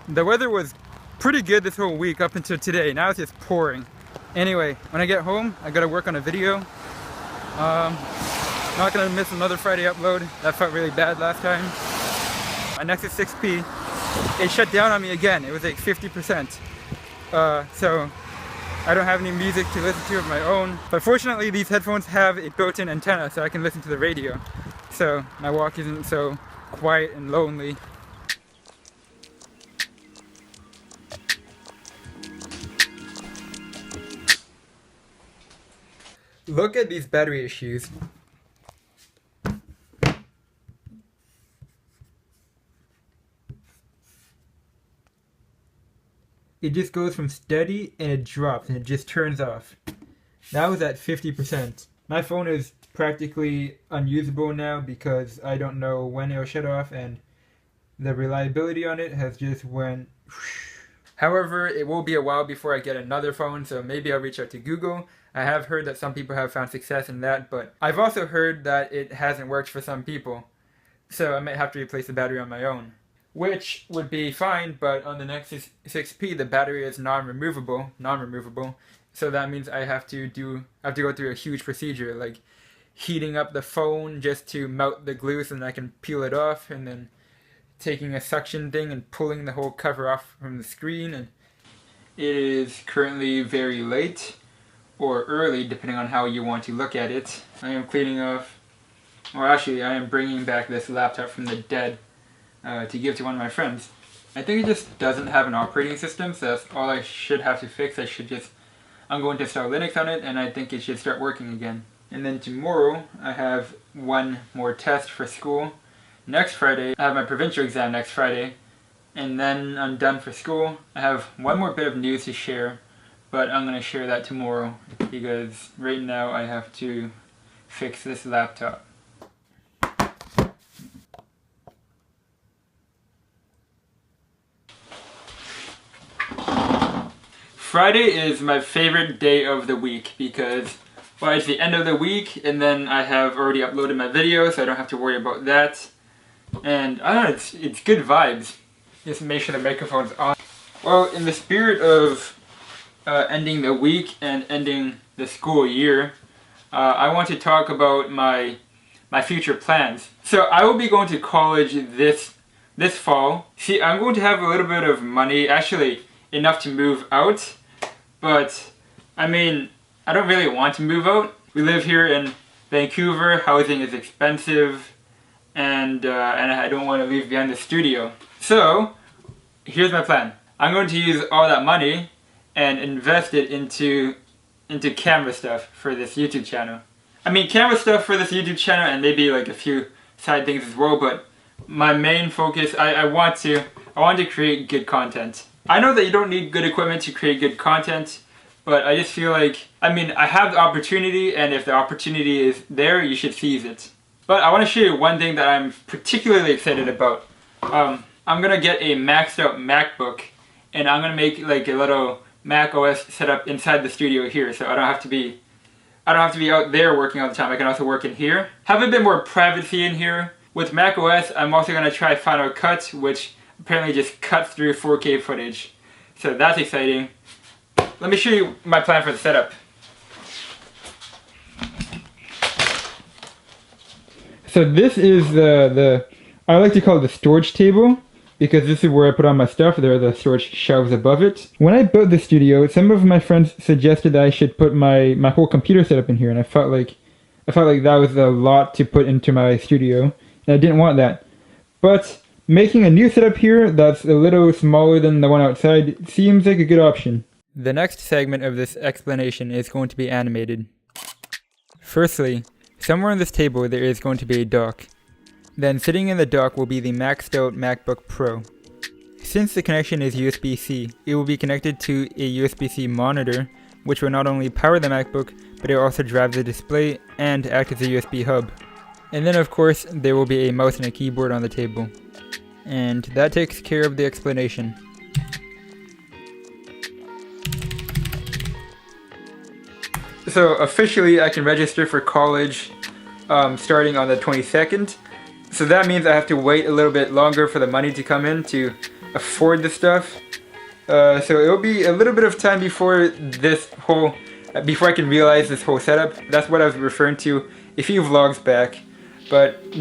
The weather was pretty good this whole week up until today. Now it's just pouring. Anyway, when I get home, I gotta work on a video. Not gonna miss another Friday upload. That felt really bad last time. My Nexus 6P, it shut down on me again. It was like 50%. So I don't have any music to listen to of my own. But fortunately, these headphones have a built-in antenna so I can listen to the radio. So my walk isn't so quiet and lonely. Look at these battery issues. It just goes from steady and it drops and it just turns off. That was at 50%. My phone is practically unusable now because I don't know when it'll shut off and the reliability on it has just went. However, it will be a while before I get another phone, so maybe I'll reach out to Google. I have heard that some people have found success in that, but I've also heard that it hasn't worked for some people. So I might have to replace the battery on my own. Which would be fine, but on the Nexus 6P, the battery is non-removable. So that means I have to go through a huge procedure, like heating up the phone just to melt the glue so that I can peel it off, and then taking a suction thing and pulling the whole cover off from the screen. And it is currently very late, or early, depending on how you want to look at it. I am cleaning off, or actually I am bringing back this laptop from the dead to give to one of my friends. I think it just doesn't have an operating system, so that's all I should have to fix. I'm going to install Linux on it, and I think it should start working again. And then tomorrow, I have one more test for school. Next Friday, I have my provincial exam next Friday, and then I'm done for school. I have one more bit of news to share, but I'm going to share that tomorrow, because right now I have to fix this laptop. Friday is my favorite day of the week because, well, it's the end of the week and then I have already uploaded my video, so I don't have to worry about that. And I don't know, it's good vibes. Just make sure the microphone's on. Well, in the spirit of ending the week and ending the school year, I want to talk about my future plans. So I will be going to college this fall. See, I'm going to have a little bit of money, actually enough to move out. But, I mean, I don't really want to move out. We live here in Vancouver, housing is expensive, and I don't want to leave behind the studio. So, here's my plan. I'm going to use all that money and invest it into camera stuff for this YouTube channel. I mean, camera stuff for this YouTube channel and maybe like a few side things as well, but my main focus, I want to create good content. I know that you don't need good equipment to create good content, but I just feel like, I mean, I have the opportunity, and if the opportunity is there, you should seize it. But I want to show you one thing that I'm particularly excited about. I'm gonna get a maxed out MacBook, and I'm gonna make like a little Mac OS setup inside the studio here, so I don't have to be out there working all the time. I can also work in here. Have a bit more privacy in here. With Mac OS, I'm also gonna try Final Cut, which apparently just cuts through 4K footage. So that's exciting. Let me show you my plan for the setup. So this is I like to call it the storage table, because this is where I put all my stuff. There are the storage shelves above it. When I built the studio, some of my friends suggested that I should put my whole computer setup in here, and I felt like that was a lot to put into my studio, and I didn't want that. But making a new setup here that's a little smaller than the one outside seems like a good option. The next segment of this explanation is going to be animated. Firstly, somewhere on this table there is going to be a dock. Then sitting in the dock will be the maxed out MacBook Pro. Since the connection is USB-C, it will be connected to a USB-C monitor, which will not only power the MacBook, but it will also drive the display and act as a USB hub. And then of course, there will be a mouse and a keyboard on the table. And that takes care of the explanation. So officially I can register for college starting on the 22nd. So that means I have to wait a little bit longer for the money to come in to afford the stuff. So it'll be a little bit of time before before I can realize this whole setup. That's what I was referring to a few vlogs back. But